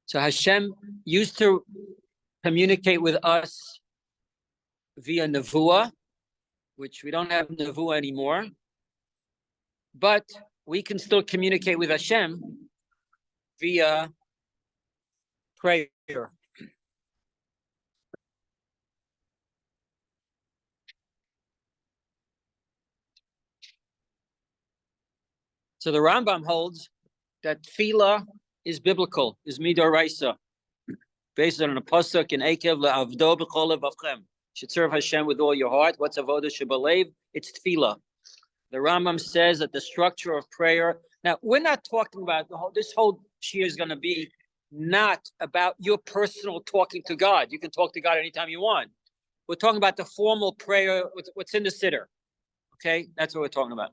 So Hashem used to communicate with us via Nevuah, which we don't have Nevuah anymore, but we can still communicate with Hashem via prayer. So the Rambam holds that tefillah is biblical, is midoraisa, based on a pasuk in Ekev le'avdo b'chol levavchem. Should serve Hashem with all your heart. What's avodah shebalev? It's tefillah. The Rambam says that the structure of prayer. Now we're not talking about this whole shiur is going to be not about your personal talking to God. You can talk to God anytime you want. We're talking about the formal prayer. What's in the siddur? Okay, that's what we're talking about.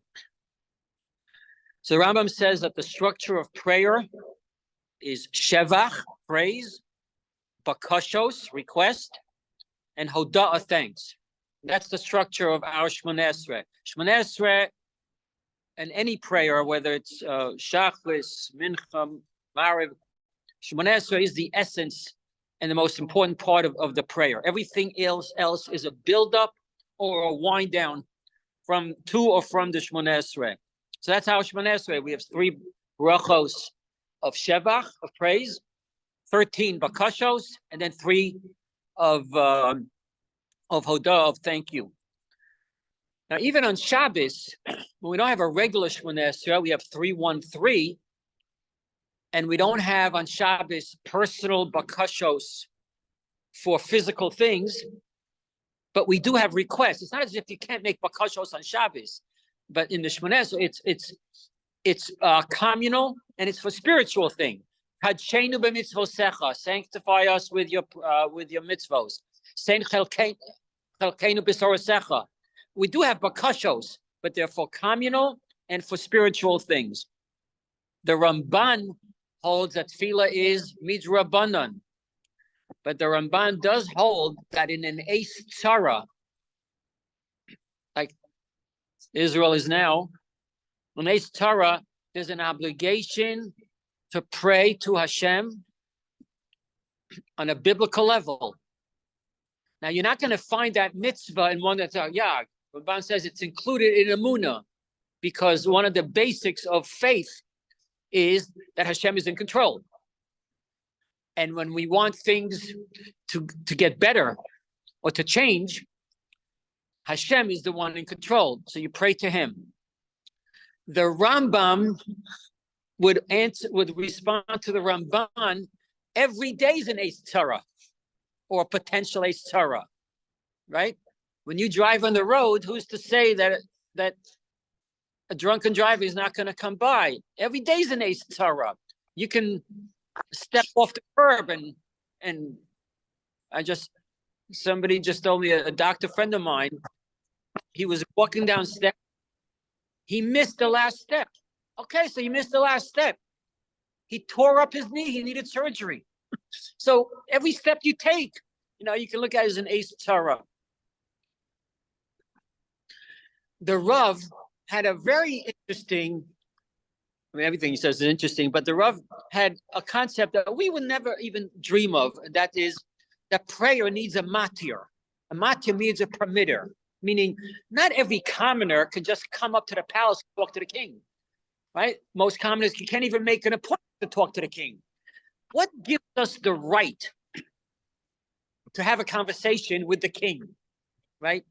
So the Rambam says that the structure of prayer is shevach, praise, bakashos, request, and hoda'ah, thanks. That's the structure of our Shmoneh Esrei. Shmoneh Esrei, and any prayer, whether it's Shachris, Mincha, Mariv, Shmoneh Esrei is the essence and the most important part of the prayer. Everything else is a build-up or a wind-down from to or from the Shmoneh Esrei. So that's how Shmoneh Esrei. We have 3 brachos of shevach, of praise, 13 bakashos, and then 3 of hodah, of thank you. Now, even on Shabbos, when we don't have a regular Shmoneh Esrei, we have 313, and we don't have on Shabbos personal bakashos for physical things, but we do have requests. It's not as if you can't make bakashos on Shabbos. But in the Shmoneh Esrei, it's communal and it's for spiritual thing. Hadshenu b'mitzvosecha, sanctify us with your mitzvos. Sein chelkeinu b'sorasecha. We do have bakashos, but they're for communal and for spiritual things. The Ramban holds that tefillah is midrabanan, but the Ramban does hold that in an eis tzara, like Israel is now, on eis tzara, there's an obligation to pray to Hashem on a biblical level. Now, you're not going to find that mitzvah in one that's, Ramban says it's included in Emunah, because one of the basics of faith is that Hashem is in control. And when we want things to get better or to change, Hashem is the one in control. So you pray to him. The Rambam would respond to the Ramban, every day is an eis tzara or a potential eis tzara, right? When you drive on the road, who's to say that a drunken driver is not going to come by? Every day is an eis tzara. You can step off the curb and somebody just told me, a doctor friend of mine, he was walking down steps. He missed the last step. Okay, so he missed the last step. He tore up his knee. He needed surgery. So every step you take, you can look at it as an eis tzara. The Rav had a very interesting, everything he says is interesting, but the Rav had a concept that we would never even dream of. That is, that prayer needs a matir. A matir means a permitter, meaning not every commoner can just come up to the palace and talk to the king, right? Most commoners, you can't even make an appointment to talk to the king. What gives us the right to have a conversation with the king, right?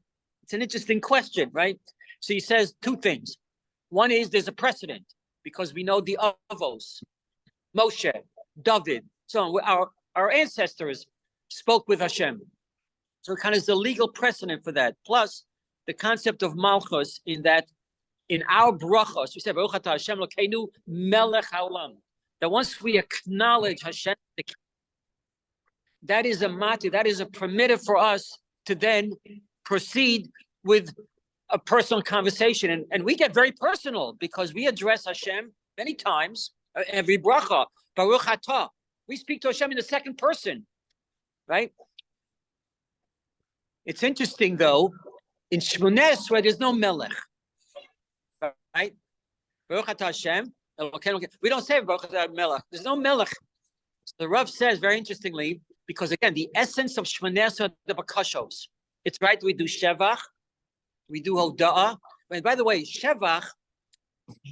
It's an interesting question, right? So he says 2 things. One is there's a precedent, because we know the Avos, Moshe, David, so on. Our ancestors spoke with Hashem. So it kind of is the legal precedent for that. Plus the concept of Malchus, in that in our brachos, we say, Baruch atah Hashem Elokeinu melech haolam, that once we acknowledge Hashem, that is a mati, that is a permitter for us to then proceed with a personal conversation. And we get very personal, because we address Hashem many times, every bracha, Baruch atah. We speak to Hashem in the second person, right? It's interesting, though, in Shmoneh Esrei, there's no melech, right? Baruch atah Hashem, We don't say Baruch Melech. There's no Melech. So the Rav says very interestingly, because again, the essence of Shmoneh Esrei the Bakashos. It's right. We do Shevach, we do Hoda'ah. And by the way, Shevach.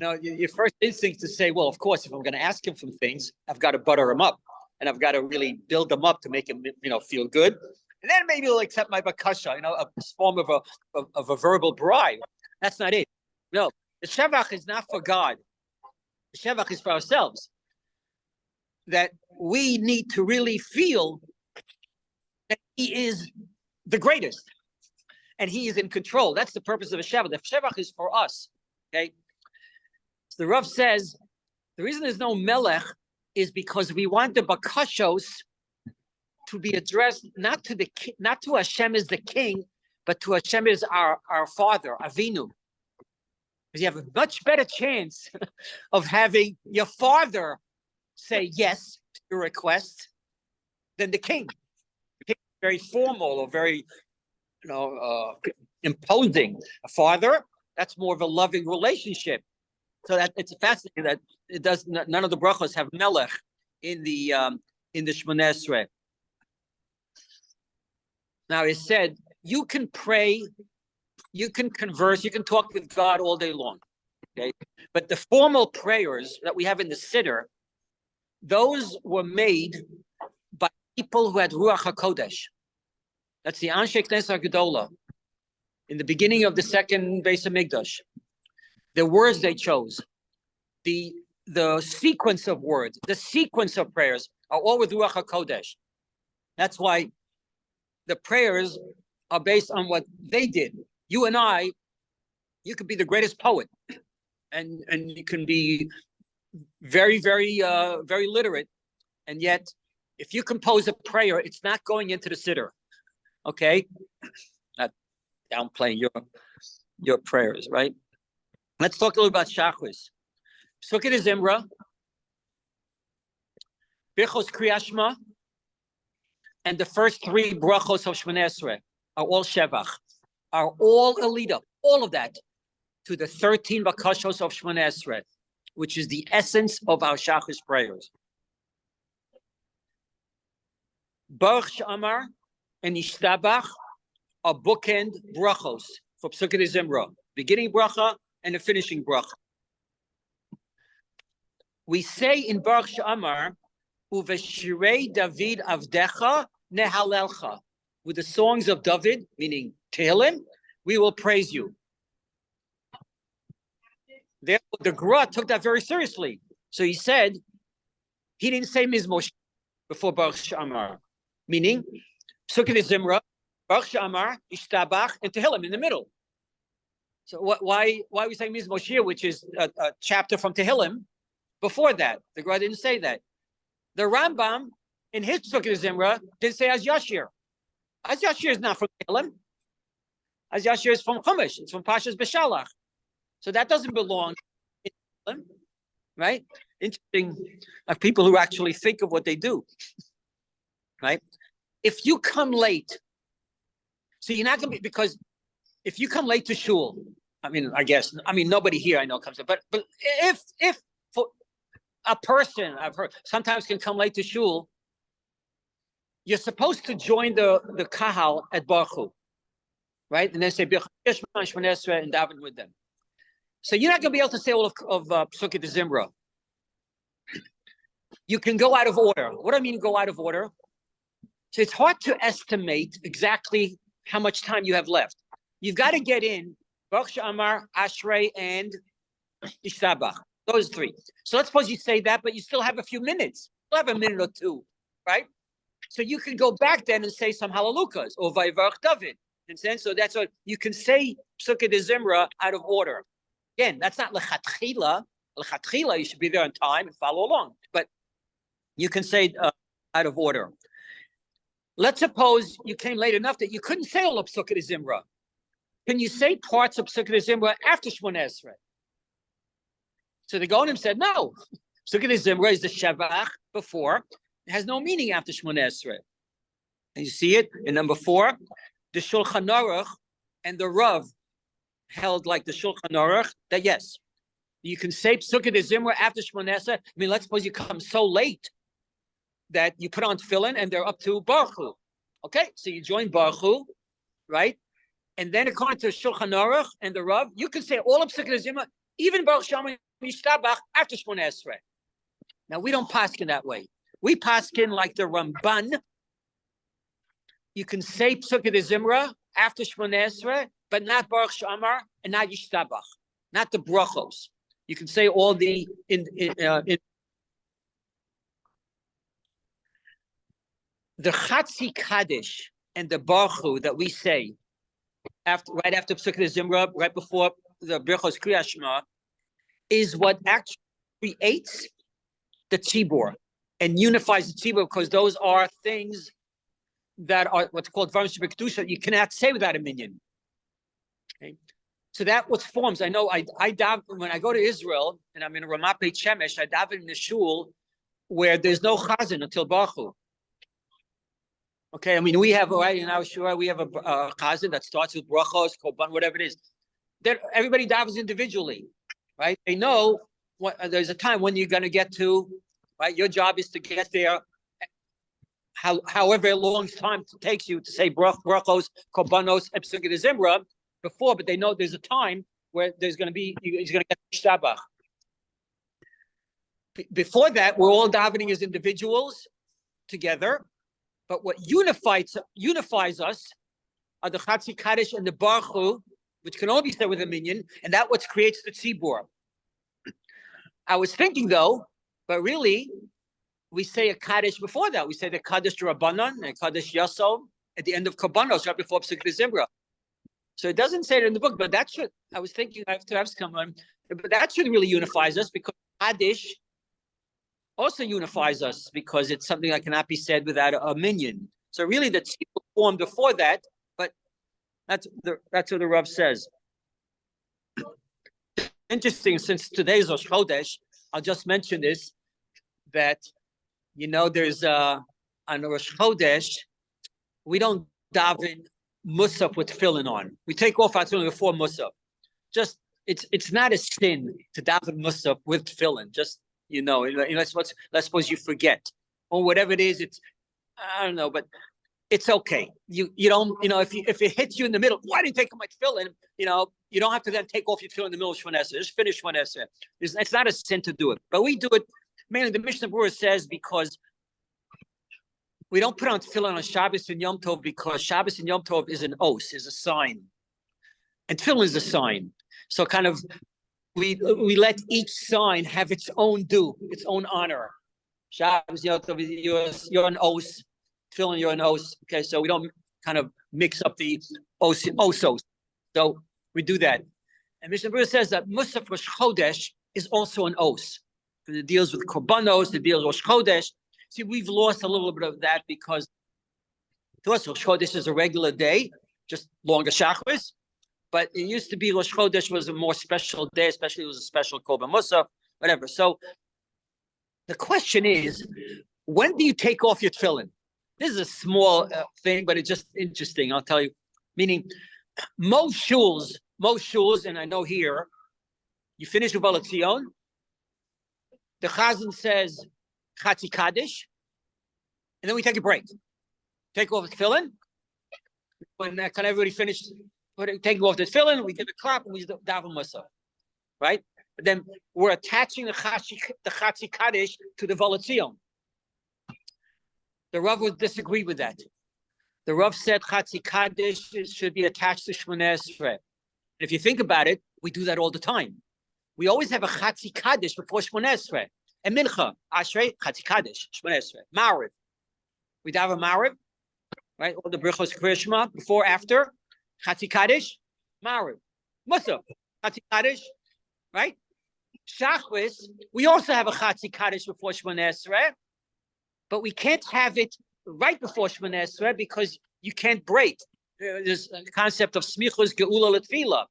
Now, your first instinct is to say, well, of course, if I'm going to ask him some things, I've got to butter him up, and I've got to really build him up to make him, feel good, and then maybe he'll accept my bakasha, a form of a verbal bribe. That's not it. No, the shevach is not for God. The shevach is for ourselves. That we need to really feel that He is the greatest, and He is in control. That's the purpose of a shevach. The shevach is for us. Okay. So the Rav says the reason there's no melech is because we want the bakashos to be addressed not to Hashem as the king, but to Hashem as our father, Avinu. Because you have a much better chance of having your father say yes to your request than the king. The king is very formal or very, imposing. A father, that's more of a loving relationship. So that it's fascinating that it does. None of the brachos have melech in the Shmoneh Esrei. Now it said you can pray, you can converse, you can talk with God all day long. Okay, but the formal prayers that we have in the Siddur, those were made by people who had Ruach HaKodesh. That's the Anshe Knesset Gedola in the beginning of the second Beis HaMikdash. The words they chose, the sequence of words, the sequence of prayers are all with Ruach HaKodesh. That's why the prayers are based on what they did. You and I, you could be the greatest poet, and you can be very, very, very literate, and yet if you compose a prayer, it's not going into the Siddur. Okay, not downplaying your prayers, right? Let's talk a little about Shachris. Psukei Zimra, Birchos Kriyashma, and the first three brachos of Shmoneh Esrei are all Shevach, are all a lead up, all of that, to the 13 bakashos of Shmoneh Esrei, which is the essence of our Shachris prayers. Baruch She'amar and Yishtabach are bookend brachos for Psukei Zimra, beginning bracha and the finishing bracha. We say in Baruch She'amar, Uveshirei David Avdecha Nehalelcha. With the songs of David, meaning Tehillim, we will praise you. Therefore, the Gra took that very seriously. So he said, he didn't say Mizmosh before Baruch She'amar, meaning Psukei Zimra, Baruch She'amar, Yishtabach, and Tehillim in the middle. So why we say Mizmoshir, which is a chapter from Tehillim, before that? The Gra didn't say that. The Rambam, in his Psukei Zimra, didn't say Az Yashir. Az Yashir is not from Tehillim. Az Yashir is from Chumash. It's from Pashas B'Shalach. So that doesn't belong in Tehillim, right? Interesting people who actually think of what they do, right? If you come late, so you're not going to be, because if you come late to shul, nobody here I know comes late, but if for a person I've heard sometimes can come late to shul, you're supposed to join the kahal at Baruch Hu, right? And then say Birchos Shmoneh Esrei and daven with them. So you're not going to be able to say all of Psukei Zimra. You can go out of order. What do I mean go out of order? So it's hard to estimate exactly how much time you have left. You've got to get in Baruch She'amar, Ashrei, and Yishtabach. Those three. So let's suppose you say that, but you still have a few minutes. You still have a minute or two, right? So you can go back then and say some halalukas or Vayvarach David. And so that's what you can say Psukei Zimra out of order. Again, that's not lechatchila. Lechatchila, you should be there on time and follow along. But you can say out of order. Let's suppose you came late enough that you couldn't say all of Psukei Zimra. Can you say parts of Psukei Zimra after Shmoneh Esrei? So the Gaonim said, no. Psukei Zimra is the Shevach before. It has no meaning after Shmoneh Esrei. And you see it in number 4. The Shulchan Aruch and the Rav held like the Shulchan Aruch that yes, You can say Psukkah de Zimra after Shmoneh Esrei. I mean, let's suppose you come so late that you put on tefillin and they're up to Baruch Hu. Okay, so you join Baruch Hu, right? And then according to Shulchan Aruch and the Rav, you can say all of Psukkah de Zimra, even Baruch Shalom Yishtabach after Shmoneh Esrei. Now, we don't paskin that way. We paskin like the Ramban. You can say Psukkah de Zimra after Shmoneh Esrei, but not Baruch Shamar and not Yishtabach, not the brachos. You can say all the the Chatzi Kaddish and the Baruch Hu that we say right after Psukkah de Zimra, right before the brachos Kriyas Shema, is what actually creates the tzibur and unifies the tzibur, because those are things that are what's called Dvarim Shebekdusha. You cannot say without a minyan. Okay, so that what forms. I know I daven when I go to Israel and I'm in Ramat Beit Shemesh. I daven in the shul where there's no chazan until Baruch Hu. Okay, I mean we have right in our shul we have a chazan that starts with brachos, korban, whatever it is. Everybody davens individually, right? They know there's a time when you're going to get to, right? Your job is to get there, however long time it takes you to say brachos, korbanos, Psukkah de Zimra before, but they know there's a time where he's going to get shtabach. Before that, we're all davening as individuals together, but what unifies us are the Chatzi Kaddish and the Baruch Hu, which can all be said with a minyan, and that what creates the tzibur. I was thinking though, but really, we say a Kaddish before that. We say the Kaddish Rabbanan and Kaddish Yasov at the end of Korbanos, right before Psukkah de Zimra. So it doesn't say it in the book, but that should, I was thinking, I have to come on, but that should really unifies us, because Kaddish also unifies us because it's something that cannot be said without a minyan. So really the tzibur formed before that, but that's what the Rav says. Interesting, since today's Rosh Chodesh, I'll just mention this, that, you know, there's on Rosh Chodesh, we don't daven musaf with tefillin on. We take off our tefillin before musaf. Just, it's not a sin to daven musaf with tefillin. Just, let's suppose you forget. Or whatever it is, I don't know, but it's okay. You don't, if it hits you in the middle, why didn't you take off my tefillin? You don't have to then take off your tefillin in the middle of Shmoneh Esrei. Just finish Shmoneh Esrei. It's not a sin to do it. But we do it, mainly the Mishnah Berurah says, because we don't put on tefillin on Shabbos and Yom Tov, because Shabbos and Yom Tov is an os, is a sign. And tefillin is a sign. So kind of, we let each sign have its own due, its own honor. Shabbos, Yom Tov, you're an os. Tefillin, you're an os. Okay, so we don't kind of mix up the osos. So we do that. And Mishnah Berurah says that Musaf Rosh Chodesh is also an os. Because it deals with korbanos, it deals with Rosh Chodesh. See, we've lost a little bit of that because to us, Rosh Chodesh is a regular day, just longer Shacharis. But it used to be Rosh Chodesh was a more special day, especially it was a special Korban Musaf, whatever. So the question is, when do you take off your tefillin? This is a small thing, but it's just interesting. I'll tell you. Meaning, most shuls, and I know here, you finish with Baal Tzion, the Chazan says Chatzi Kaddish, and then we take a break. Take off the tefillin. When kind of everybody finished taking off the tefillin, we give a clap and we daven musaf, right? But then we're attaching the Chatzi Kaddish to the Baal Tzion. The Rav would disagree with that. The Rav said Chatzi Kaddish should be attached to Shmoneh Esrei. If you think about it, we do that all the time. We always have a Chatzi Kaddish before Shmoneh Esrei. And Mincha, Ashrei, Chatzi Kaddish, Shmoneh Esrei. Ma'ariv. We daven Ma'ariv, right? All the Brichos Kriyas Shema, before, after. Chatzi Kaddish, Ma'ariv. Musaf, Chatzi Kaddish, right? Shachris, we also have a Chatzi Kaddish before Shmoneh Esrei, but we can't have it right before Shmoneh Esrei because you can't break. There's a concept of smichus geula letfila,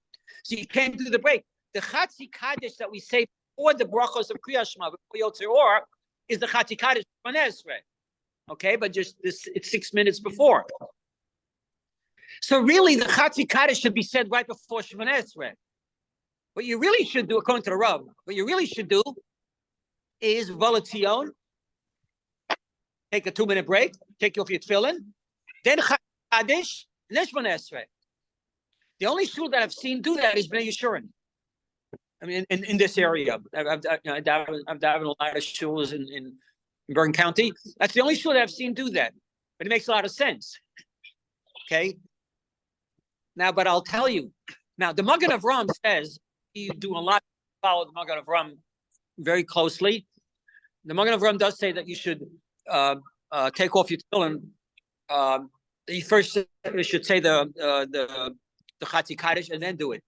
so you can't do the break. The Chatzi Kaddish that we say before the brachos of Kriyas Shema, before Yotzei Or, is the Chatzi Kaddish Shmoneh Esrei. Okay, but just this, it's 6 minutes before. So really, the Chatzi Kaddish should be said right before Shmoneh Esrei. What you really should do, according to the Rav, what you really should do is Valatzion, take a 2-minute break, take off your tefillin, then Kaddish, and then Shemona Esrei. The only shul that I've seen do that is Bnei Yeshurun. I mean, in this area, I've done a lot of shuls in Bergen County. That's the only shul that I've seen do that, but it makes a lot of sense. Okay. Now, but I'll tell you. Now, the Magen Avram says you do a lot. Follow the Magen Avram very closely. The Magen Avram does say that you should take off your tefillin. You first should say the Chatzi Kaddish and then do it.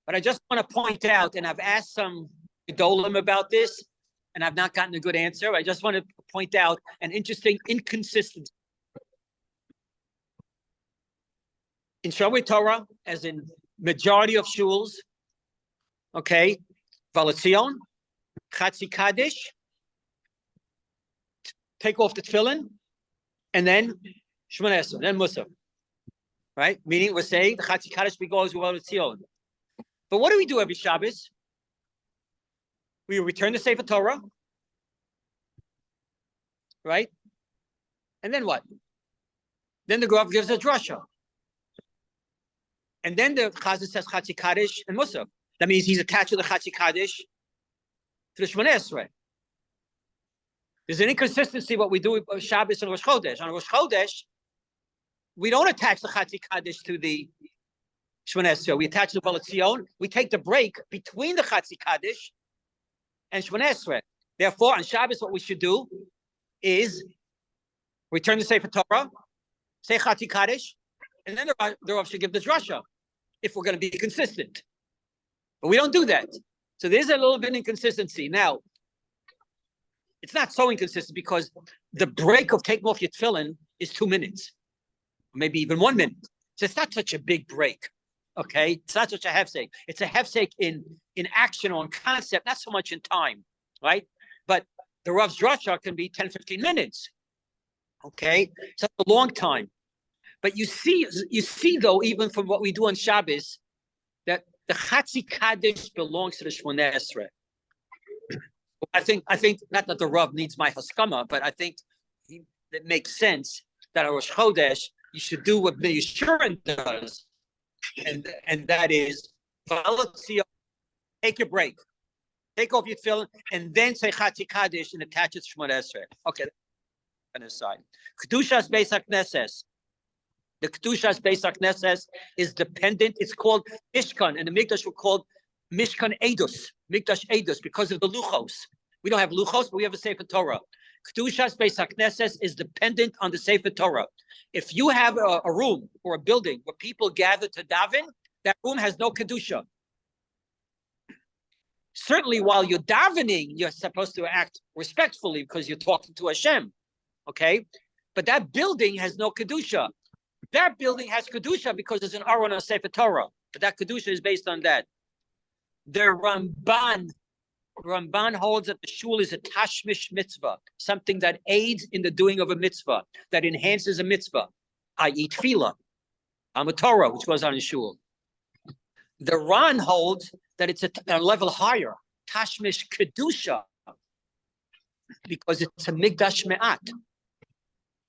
But I just want to point out, and I've asked some Gedolim about this, and I've not gotten a good answer. I just want to point out an interesting inconsistency. In Shomrei Torah, as in majority of shuls, okay, Valatzion, Chatzi Kaddish, take off the tefillin, and then Shemona Esrei, then Musaf. Right? Meaning we're saying the Chatzi Kaddish goes with Valatzion. But what do we do every Shabbos? We return the Sefer Torah, right? And then what? Then the Rav gives a drasha. And then the Chazan says Chatzi Kaddish and Musaf. That means he's attached to the Chatzi Kaddish to the Shemona Esrei. There's an inconsistency what we do with Shabbos and Rosh Chodesh. On Rosh Chodesh, we don't attach the Chatzi Kaddish to the Shemona Esrei. We attach the Valatzion. We take the break between the Chatzi Kaddish and Shemona Esrei. Therefore, on Shabbos, what we should do is return the Sefer Torah, say Chatzi Kaddish, and then the Rav should give the drasha if we're going to be consistent. But we don't do that. So there's a little bit of inconsistency. Now, it's not so inconsistent because the break of taking off your tefillin is 2 minutes, maybe even 1 minute. So it's not such a big break. Okay, it's not such a hefsek. It's a hefsek in action or in concept, not so much in time, right? But the Rav's drasha can be 10, 15 minutes. Okay, so it's a long time. But you see though, even from what we do on Shabbos, that the Chatzi Kaddish belongs to the Shemona Esrei. I think not that the Rav needs my haskama, but I think it makes sense that on Rosh Chodesh you should do what Bnei Yeshurun does. And that is, take your break, take off your tefillin, and then say Chatzi Kaddish and attach it to Shemona Esrei. Okay, on the side. Kedushas Beis HaKnesses. The Kedushas Beis HaKnesses is dependent. It's called Mishkan, and the Mikdash were called Mishkan Eidos, Mikdash Eidos, because of the Luchos. We don't have Luchos, but we have a Sefer Torah. Kedushas Beis HaKnesses is dependent on the Sefer Torah. If you have a room or a building where people gather to daven, that room has no Kedusha. Certainly, while you're davening, you're supposed to act respectfully because you're talking to Hashem, okay? But that building has no Kedusha. That building has Kedusha because there's an Aron on Sefer Torah. But that Kedusha is based on that. The Ramban holds that the shul is a tashmish mitzvah, something that aids in the doing of a mitzvah, that enhances a mitzvah, i.e. tefillah, a Torah, which was on a shul. The Ran holds that it's a level higher, tashmish kedusha, because it's a migdash me'at.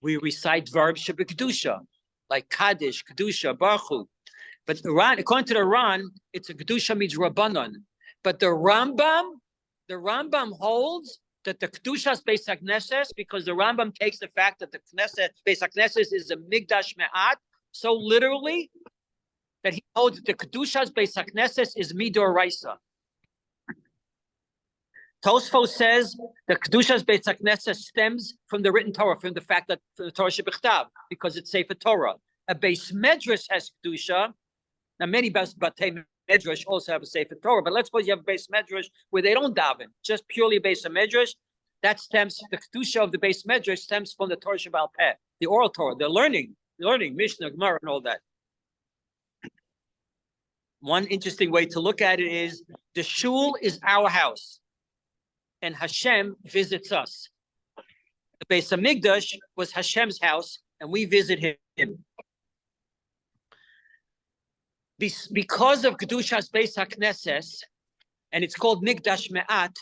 We recite verbs shebekdusha, like kaddish, kedusha, baruch hu. But the Ran, according to the Ran, it's a kedusha means rabbanon. But the Rambam holds that the Kedushas Beis HaKnesses, because the Rambam takes the fact that the Knesset, Beis HaKnesses is a Migdash Me'at, so literally, that he holds that the Kedushas Beis HaKnesses is Midor Raisa. Tosfos says the Kedushas Beis HaKnesses stems from the written Torah, from the fact that the Torah Shebichtav, because it's Sefer Torah. A Beis Medrash has Kedusha. Now, many Batei Medrash also have a Sefer Torah, but let's suppose you have a Beis Medrash where they don't daven, just purely a Beis Medrash. That stems, the Kedusha of the Beis Medrash stems from the Torah Shebal Peh, the oral Torah, the learning, Mishnah, Gemara, and all that. One interesting way to look at it is the shul is our house, and Hashem visits us. The Beis Hamikdash was Hashem's house, and we visit him. Because of Kedushas Beis HaKnesses, and it's called Migdash Me'at,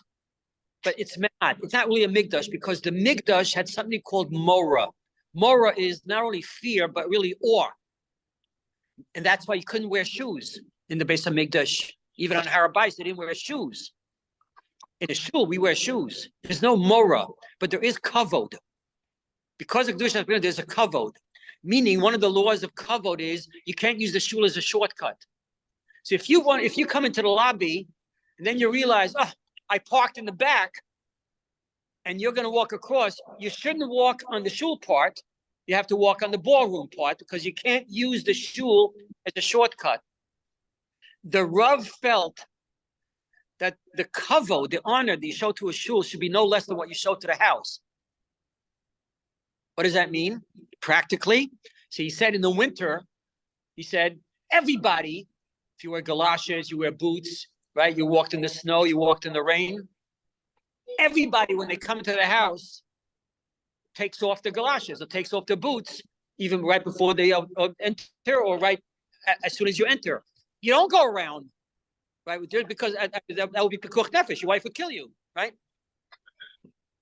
but it's Me'at. It's not really a Migdash because the Migdash had something called Mora. Mora is not only fear, but really awe. And that's why you couldn't wear shoes in the Beis HaMikdash. Even on Har HaBayis, they didn't wear shoes. In a shul, we wear shoes. There's no Mora, but there is Kavod. Because of Kedushas Beis, there's a Kavod. Meaning, one of the laws of Kavod is you can't use the shul as a shortcut. So if you come into the lobby, and then you realize, oh, I parked in the back, and you're going to walk across, you shouldn't walk on the shul part. You have to walk on the ballroom part because you can't use the shul as a shortcut. The Rav felt that the kavod, the honor that you show to a shul should be no less than what you show to the house. What does that mean? Practically. So he said in the winter, he said, everybody, if you wear galoshes, you wear boots, right? You walked in the snow, you walked in the rain. Everybody, when they come to the house, takes off the galoshes or takes off the boots, even right before they enter or right as soon as you enter. You don't go around, right? Because that would be pikuach nefesh. Your wife would kill you, right?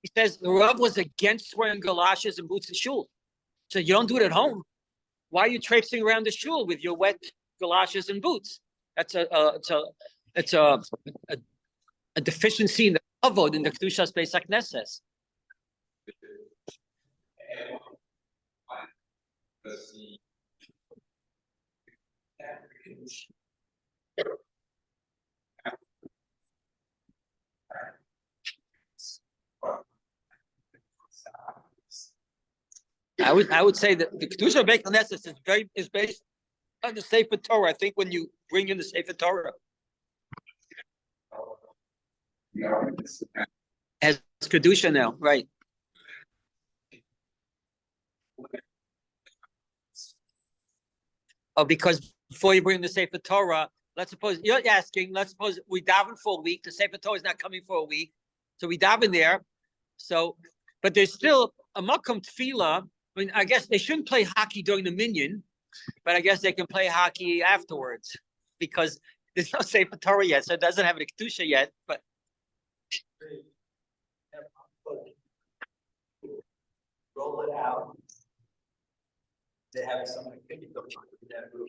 He says the Rav was against wearing galoshes and boots in shul. So you don't do it at home. Why are you traipsing around the shul with your wet galoshes and boots? That's a deficiency in the kavod in the Kedushas Beis HaKnesses. I would say that the Kedusha Beis HaKnesses is based on the Sefer Torah. I think when you bring in the Sefer Torah, as Kedusha now, right? Oh, because before you bring the Sefer Torah, let's suppose we daven for a week. The Sefer Torah is not coming for a week, so we daven there. So, but there's still a makom tefillah. I mean, I guess they shouldn't play hockey during the minyan, but I guess they can play hockey afterwards because there's no Sefer Torah yet, so it doesn't have a kedusha yet. But roll it out. They have some activity going on in that room.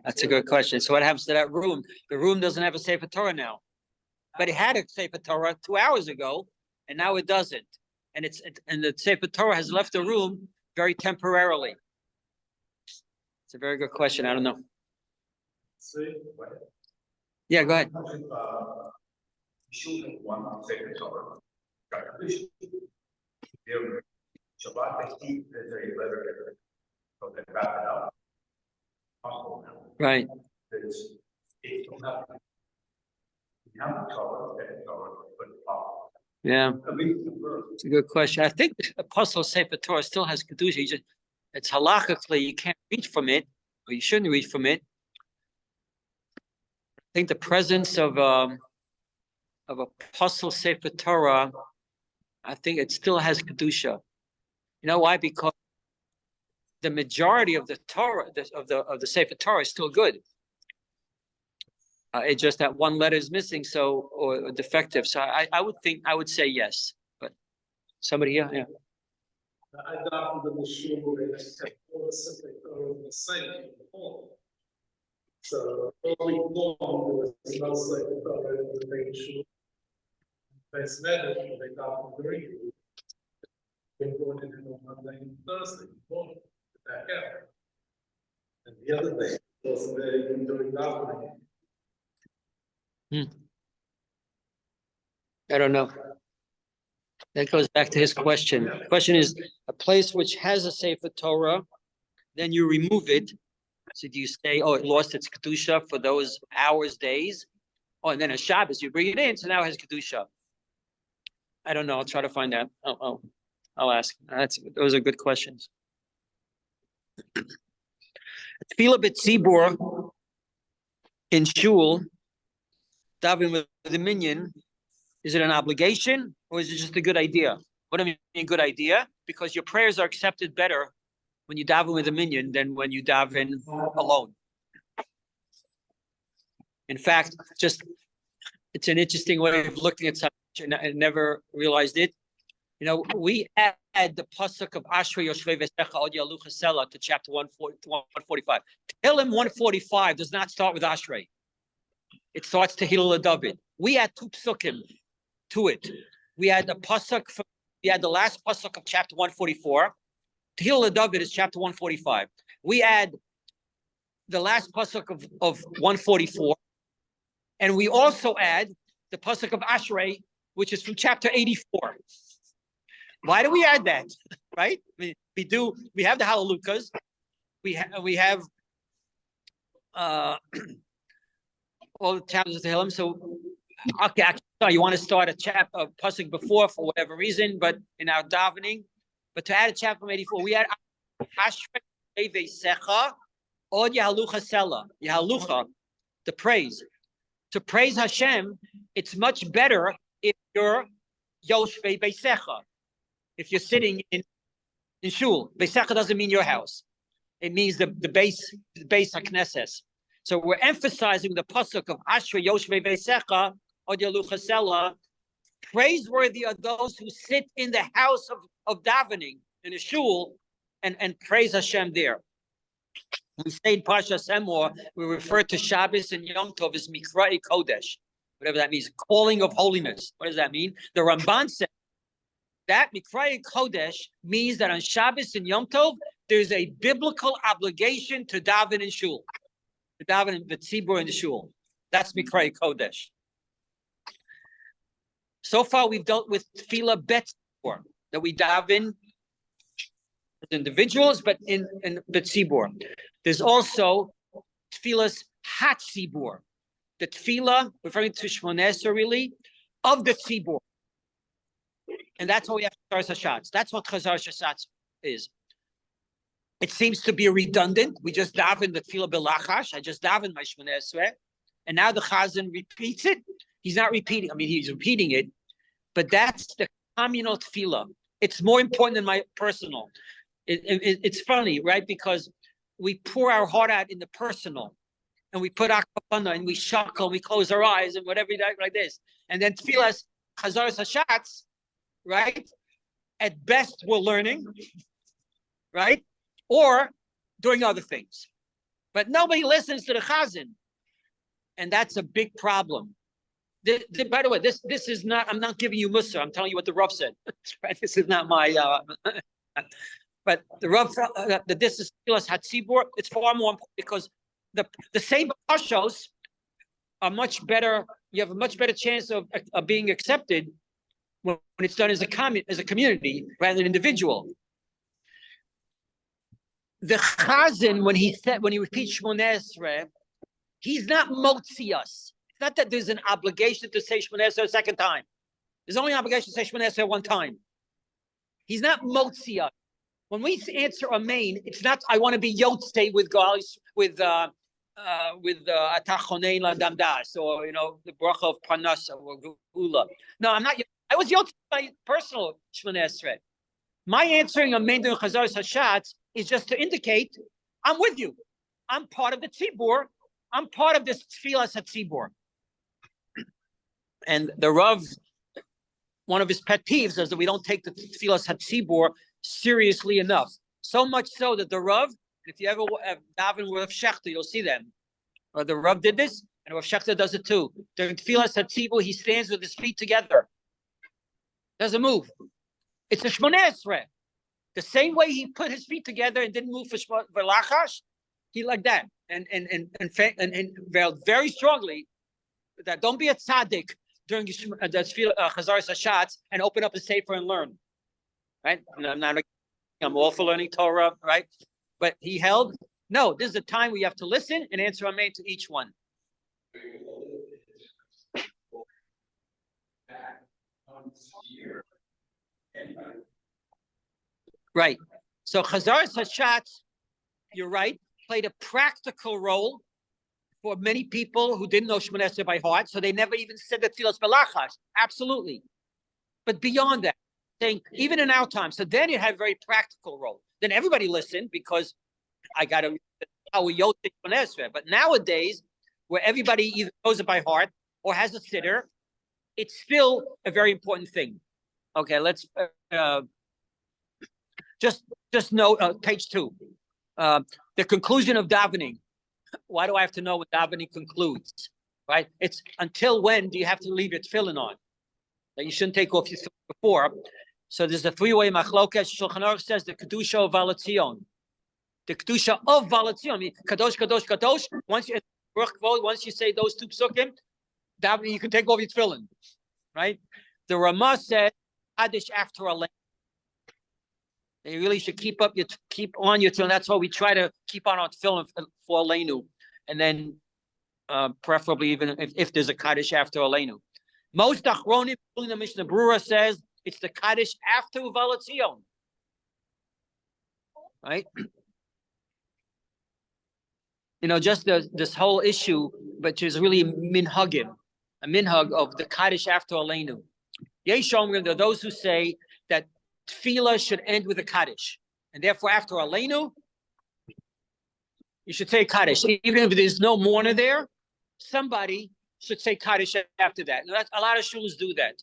That's a good question. So what happens to that room? The room doesn't have a Sefer Torah now, but it had a Sefer Torah 2 hours ago, and now it doesn't. And the Sefer Torah has left the room very temporarily. It's a very good question. I don't know. Yeah, go ahead. One Sefer Torah. Shabbat, they keep the very letter, so they wrap it up. Right. Yeah, it's a good question. I think the Apostle Sefer Torah still has kedusha. It's halachically you can't reach from it, or you shouldn't reach from it. I think the presence of Apostle Sefer Torah, I think it still has kedusha. You know why? Because the majority of the Torah of the Sefer Torah is still good. It's just that one letter is missing, or defective. So I would say yes, but somebody here, yeah. I adopted the shul and I kept all the Sefer Torah the same in the hall. So early on there was no Sefer Torah in the main shul. That's better when they got the green. They brought it in on Monday and Thursday morning back out. And the other day was there during davening. I don't know. That goes back to his question. The question is a place which has a Sefer Torah, then you remove it. So do you say, oh, it lost its kedusha for those hours, days? Oh, and then a Shabbos, you bring it in, so now it has kedusha. I don't know. I'll try to find out. I'll ask. Those are good questions. Tefillah b'tzibur in shul, davening with the minyan, is it an obligation or is it just a good idea? What do I mean good idea? Because your prayers are accepted better when you daven with a minyan than when you daven alone. In fact, it's an interesting way of looking at something. I never realized it. We add the pasuk of Ashrei Yoshvei V'Secha Od Yalucha Sela to chapter 145. Tehillim 145 does not start with Ashrei. It starts to Hillel David. We add two psukim to it. We add the last pasuk of chapter 144. Tehillah David is chapter 145. We add the last pasuk of 144, and we also add the pasuk of Ashrei, which is from chapter 84. Why do we add that? Right? We have the Hallelujahs. We have all the chapters of Tehillim. So, okay, you want to start a pasuk before for whatever reason, but in our davening, but to add a chapter from 84, we add Ashrei V'Secha Od Yahalucha Sela. Yahalucha, the praise. To praise Hashem, it's much better if you're Yoshvei V'Secha. If you're sitting in shul. V'Secha doesn't mean your house. It means the base HaKnesses. So we're emphasizing the pasuk of Ashrei Yoshvei V'Secha Od Yahalucha Sela. Praiseworthy are those who sit in the house of davening in a shul and praise Hashem there. We say in Parshas Emor, we refer to Shabbos and Yom Tov as Mikrai Kodesh, whatever that means, calling of holiness. What does that mean? The Ramban said that Mikrai Kodesh means that on Shabbos and Yom Tov, there's a biblical obligation to daven in shul, to daven in the tzibur in the shul. That's Mikrai Kodesh. So far, we've dealt with Tefillah Bet Tzibur, that we daven as individuals, but in Bet Tzibur. There's also Tefillah's Hat Tzibur, the Tefillah, referring to Shmoneh Esrei really, of the Tzibur. And that's what we have Chazar Hashatz. That's what Chazar Hashatz is. It seems to be redundant. We just daven the Tefillah B'Lachash. I just daven my Shmoneh Esrei. And now the Chazan repeats it. He's not repeating. I mean, he's repeating it. But that's the communal Tefillah. It's more important than my personal. It's funny, right? Because we pour our heart out in the personal, and we put our kapana, and we shackle, and we close our eyes, and whatever like this. And then tefillas, Chazar Hashatz, right? At best, we're learning, right? Or doing other things. But nobody listens to the chazan. And that's a big problem. By the way, this is not, I'm not giving you mussar. I'm telling you what the Rav said. Right? This is not my... But the Rav, this is Tefillas Hatzibur. It's far more important because the same pashos are much better. You have a much better chance of being accepted when it's done as a community rather than an individual. The Chazan, when he repeats Shmoneh Esrei, he's not motzi us. It's not that there's an obligation to say Shmoneh Esrei a second time. There's only an obligation to say Shmoneh Esrei one time. He's not motzi us. When we answer Amen, it's not, I want to be Yotzei with Atachonein Ladam Das, or, the bracha of Parnasa or Gula. No, I'm not. I was Yotzei by personal Shmoneh Esrei. My answering Amen during Chazar Hashatz is just to indicate, I'm with you. I'm part of the Tzibur. I'm part of this Tefillas HaTzibur. And the Rav, one of his pet peeves is that we don't take the Tefillas HaTzibur seriously enough. So much so that the Rav, if you ever daven with Rav Shechter, you'll see them. Or the Rav did this, and Rav Shechter does it too. During Tefillas HaTzibur, he stands with his feet together. Doesn't move. It's a Shmoneh Esrei. The same way he put his feet together and didn't move for Lachash, he like that. And very strongly that don't be a tzaddik during the Chazar Hashatz and open up a sefer and learn. Right? I'm all for learning Torah, right? But he held, no, this is a time where you have to listen and answer Amen to each one. Right. So Chazar Hashatz, you're right, played a practical role for many people who didn't know Shmoneh Esrei by heart, so they never even said the Tefillas B'Lachash. Absolutely. But beyond that, saying even in our time, so then it had a very practical role. Then everybody listened because I got to how we Yotzei Shmoneh Esrei. But nowadays, where everybody either knows it by heart or has a sitter, it's still a very important thing. Okay, let's just note page 2. The conclusion of davening. Why do I have to know when davening concludes? Right? It's until when do you have to leave your tefillin on? That you shouldn't take off your tefillin before. So there's a 3-way machlokas. Shulchan Aruch says the kedusha of Valatzion. The kedusha of Valatzion. I mean, kadosh, kadosh, kadosh. Once you say those 2 psukim, davening you can take off your tefillin. Right? The Ramah said Kaddish after a lane. You really should keep on your tefillin. That's why we try to keep on our tefillin for Aleinu, and then preferably even if there's a Kaddish after Aleinu. Most Achronim, including the Mishnah Brura, says it's the Kaddish after Uvalatzion. Right? Just this whole issue, which is really minhagim, a minhag of the Kaddish after Aleinu. Yesh Omrim, there are those who say that tefillah should end with a Kaddish, and therefore after Aleinu, you should say Kaddish. Even if there's no mourner there, somebody should say Kaddish after that. Now, a lot of shuls do that.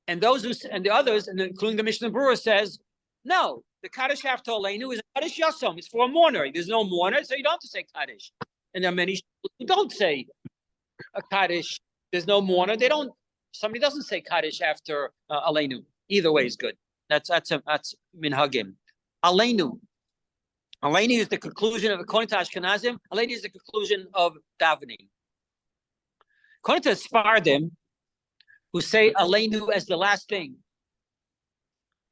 And the others, and including the Mishnah Brura, says, no, the Kaddish after Aleinu is a Kaddish Yasom. It's for a mourner. There's no mourner, so you don't have to say Kaddish. And there are many shuls who don't say a Kaddish. There's no mourner. Somebody doesn't say Kaddish after Aleinu. Either way is good. That's minhagim. Aleinu. Aleinu is the conclusion of, according to Ashkenazim, Aleinu is the conclusion of davening. According to Sfardim, who say Aleinu as the last thing,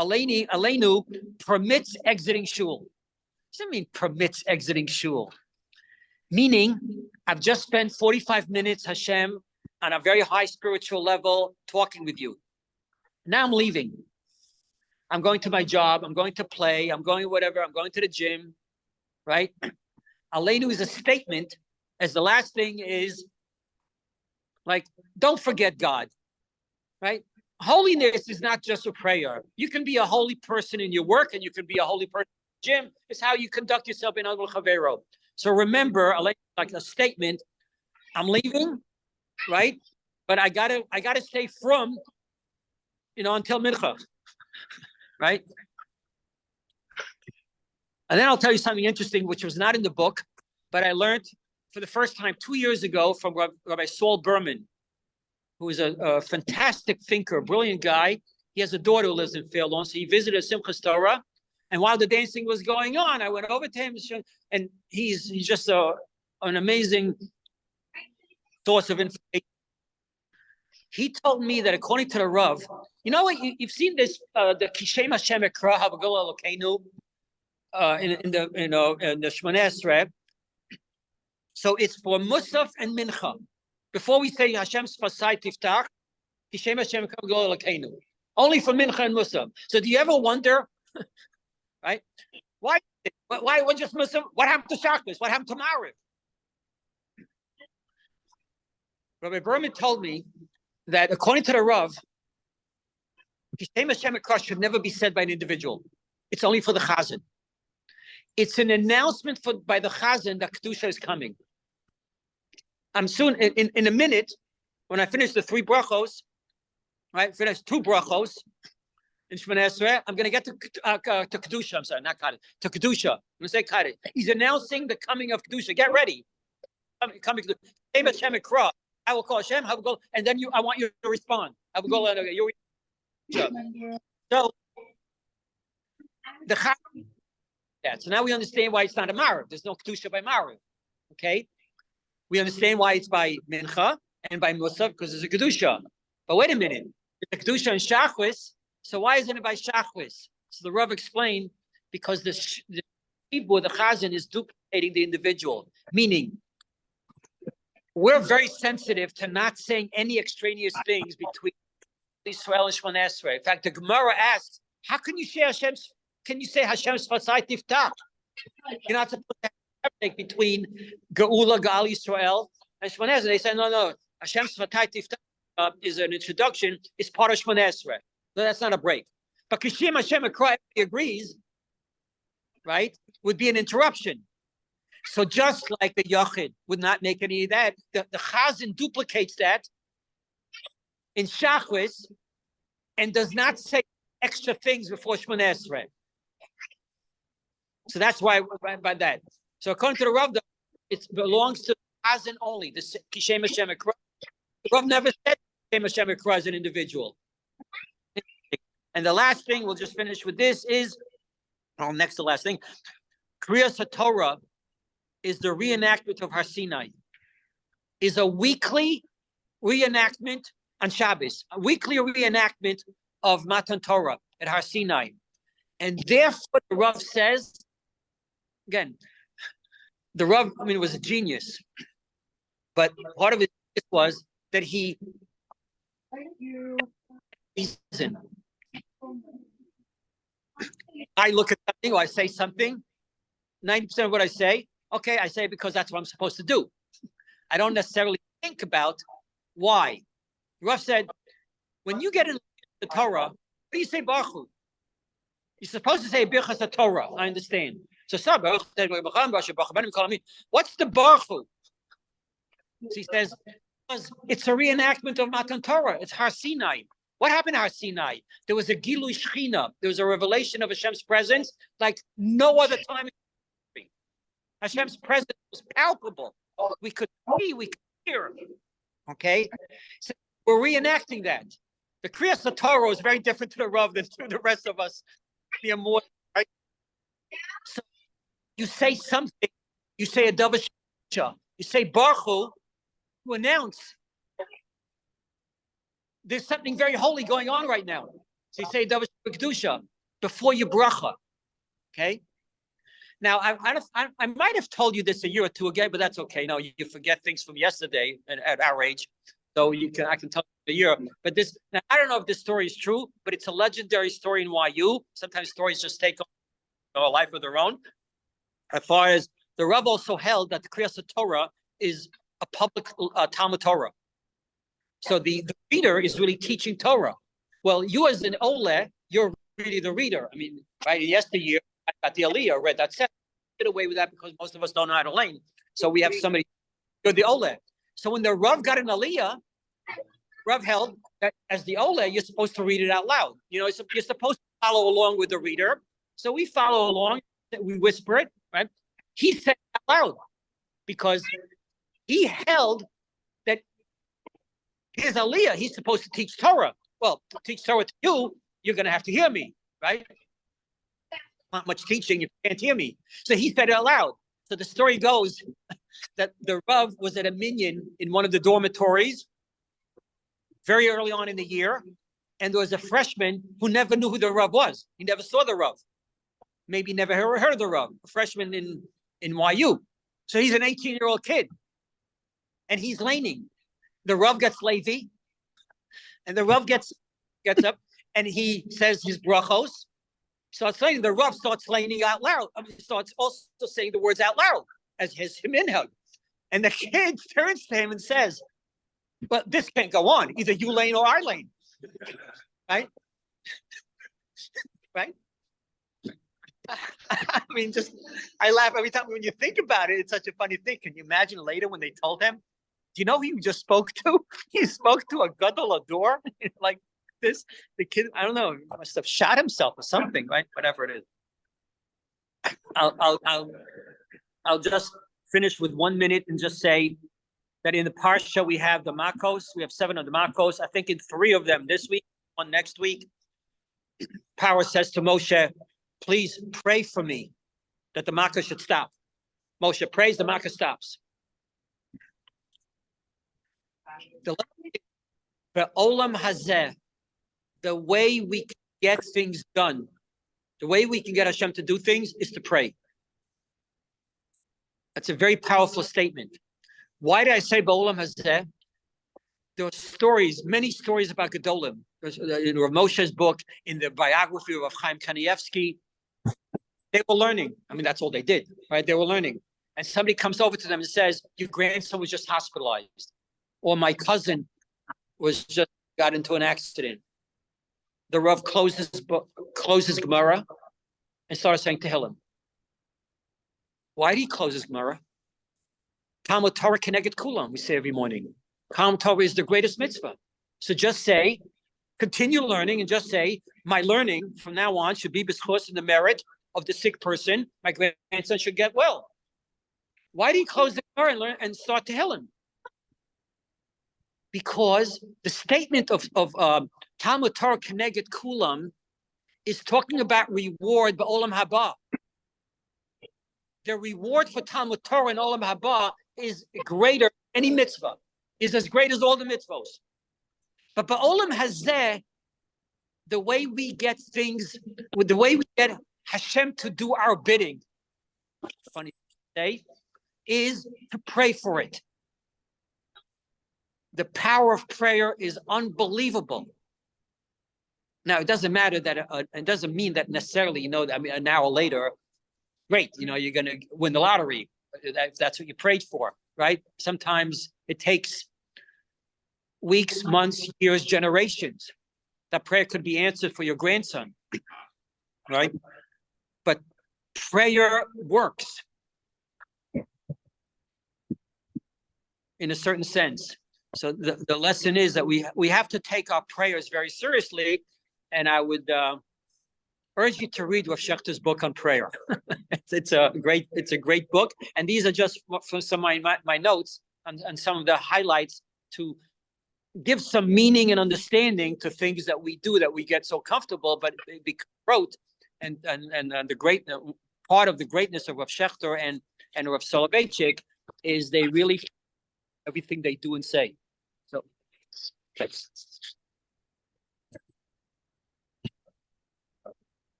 Aleinu permits exiting shul. What does it mean, permits exiting shul? Meaning, I've just spent 45 minutes, Hashem, on a very high spiritual level, talking with you. Now I'm leaving. I'm going to my job. I'm going to play. I'm going whatever. I'm going to the gym, right? Aleinu is a statement, as the last thing is, like, don't forget God, right? Holiness is not just a prayer. You can be a holy person in your work, and you can be a holy person in the gym. It's how you conduct yourself in Adul Chavero. So remember, Aleinu is like a statement. I'm leaving, right? But I gotta stay from, until mincha, right? And then I'll tell you something interesting, which was not in the book, but I learned for the first time 2 years ago from Rabbi Saul Berman, who is a fantastic thinker, brilliant guy. He has a daughter who lives in Fairlawn, so he visited Simchas Torah. And while the dancing was going on, I went over to him, and he's just an amazing source of information. He told me that according to the Rav, you know what? You've seen this, the Kishem Hashem Ekra Havagol Elokeinu in the Shmoneh Esrei. So it's for Musaf and Mincha. Before we say Hashem Sfasai Tiftach, Kishem Hashem Ekra Havagol Elokeinu. Only for Mincha and Musaf. So do you ever wonder, right? Why just Musaf? What happened to Shabbos? What happened to Mariv? Rabbi Berman told me that according to the Rav, Kishem Hashem Ekra should never be said by an individual. It's only for the Chazan. It's an announcement by the Chazan that Kedusha is coming. I'm soon, in a minute, when I finish the 3 brachos, right, finish 2 brachos in Shmoneh Esrei, I'm going to get to Kedusha. I'm sorry, not Kaddish, to Kedusha. I'm going to say Kaddish. He's announcing the coming of Kedusha. Get ready. Coming to Kishem Hashem Ekra. I will call Hashem, I will go, and then I want you to respond. I will go, so the Chazan. Yeah, so now we understand why it's not a Mariv. There's no Kedusha by Mariv. Okay? We understand why it's by Mincha and by Musaf, because there's a Kedusha. But wait a minute. There's a Kedusha in Shachris, so why isn't it by Shachris? So the Rav explained, because the Shibur, the Chazan, is duplicating the individual. Meaning, we're very sensitive to not saying any extraneous things between Israel and Shmoneh Esrei. In fact, the Gemara asks, how can you say Hashem's Sfasai Tiftach? You're not supposed to have between Geula, Gal Yisrael, and Shmoneh Esrei. They say, no, Hashem's Sfasai Tiftach is an introduction, it's part of Shmoneh Esrei. No, that's not a break. But Kishem Hashem Ekra agrees, right, would be an interruption. So just like the Yachid would not make any of that, the Chazan duplicates that in Shachris and does not say extra things before Shmoneh Esrei. So that's why by that. So according to the Rav, it belongs to Chazan only. The Kishem Hashem Ekra. The Rav never said Kishem Hashem Ekra as an individual. And the last thing, we'll just finish with this, is, next to last thing, Kriyas HaTorah is the reenactment of Har Sinai. Is a weekly reenactment on Shabbos, a weekly reenactment of Matan Torah at Har Sinai. And therefore, the Rav says, again, the Rav, was a genius. But part of it was that he, I look at something or I say something, 90% of what I say, okay, I say it because that's what I'm supposed to do. I don't necessarily think about why. Rav said, when you get in the Torah, what do you say, Baruch Hu? You're supposed to say Birchas Torah. I understand. So, what's the Baruch Hu? So he says, it's a reenactment of Matan Torah. It's Har Sinai. What happened at Har Sinai? There was a Gilui Shechina. There was a revelation of Hashem's presence like no other time in history. Hashem's presence was palpable. We could see, we could hear. Okay? So we're reenacting that. The Kriyas HaTorah is very different to the Rav than to the rest of us. Right? So you say something, you say a Davar Shemcha, you say Baruch Hu, to announce there's something very holy going on right now. So you say Davar Kedusha before your bracha. Okay? Now, I might have told you this a year or two ago, but that's okay. No, you forget things from yesterday at our age. So I can tell you a year. But this, now, I don't know if this story is true, but it's a legendary story in YU. Sometimes stories just take on a life of their own. As far as the Rav also held that the Kriyas Torah is a public Talmud Torah. So the reader is really teaching Torah. Well, you as an Ole, you're really the reader. Right? Yesteryear, I got the Aliyah, read that set. Get away with that because most of us don't know how to learn. So we have somebody, you're the Ole. So when the Rav got an Aliyah, Rav held that as the Ole, you're supposed to read it out loud. You're supposed to follow along with the reader. So we follow along, we whisper it, right? He said it out loud because he held that his Aliyah, he's supposed to teach Torah. Well, to teach Torah to you, you're going to have to hear me, right? Not much teaching, you can't hear me. So he said it out loud. So the story goes that the Rav was at a minyan in one of the dormitories very early on in the year, and there was a freshman who never knew who the Rav was. He never saw the Rav. Maybe never heard of the Rav, a freshman in YU. So he's an 18-year-old kid, and he's laning. The Rav gets lazy, and the Rav gets up, and he says his brachos. Starts laning. The Rav starts laning out loud. Starts also saying the words out loud as his minhag. And the kid turns to him and says, "But this can't go on. Either you lane or I lane." Right? Right? I laugh every time when you think about it. It's such a funny thing. Can you imagine later when they told him, do you know who you just spoke to? He spoke to a gadol ador like this. The kid, I don't know, he must have shot himself or something, right? Whatever it is. I'll just finish with 1 minute and just say that in the Parsha we have the Makos. We have 7 of the Makos. I think in 3 of them this week, 1 next week. Power says to Moshe, please pray for me that the Makkah should stop. Moshe prays, the Makkah stops. The Olam Hazeh, the way we can get things done, the way we can get Hashem to do things is to pray. That's a very powerful statement. Why did I say Ba'olam Hazeh? There are stories, many stories about Gedolim. There's in Rav Moshe's book, in the biography of Rav Chaim Kanievsky. They were learning. That's all they did, right? They were learning. And somebody comes over to them and says, your grandson was just hospitalized. Or my cousin got into an accident. The Rav closed his Gemara and started saying Tehillim. Why did he close his Gemara? Talmud Torah Keneged Kulam, we say every morning. Talmud Torah is the greatest mitzvah. So just say, continue learning and just say, my learning from now on should be because of the merit of the sick person. My grandson should get well. Why did he close the Gemara and learn and start Tehillim? Because the statement of Talmud Torah Keneged Kulam is talking about reward ba'olam haba. The reward for Talmud Torah and Olam Haba is greater than any mitzvah, is as great as all the mitzvahs. But ba'olam hazeh, the way we get things, with the way we get Hashem to do our bidding, funny to say, is to pray for it. The power of prayer is unbelievable. Now, it doesn't matter that it doesn't mean that necessarily, I mean, an hour later, great, you're going to win the lottery. That's what you prayed for, right? Sometimes it takes weeks, months, years, generations. That prayer could be answered for your grandson, right? But prayer works in a certain sense. So the lesson is that we have to take our prayers very seriously, and I would urge you to read Rav Shechter's book on prayer. It's a great book, and these are just from some of my notes and some of the highlights to give some meaning and understanding to things that we do that we get so comfortable, but it becomes rote. And the great part of the greatness of Rav Shechter and Rav Soloveitchik is they really everything they do and say. So, okay.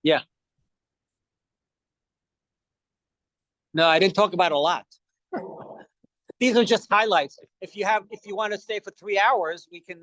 Yeah. No, I didn't talk about a lot. These are just highlights. If you want to stay for 3 hours, we can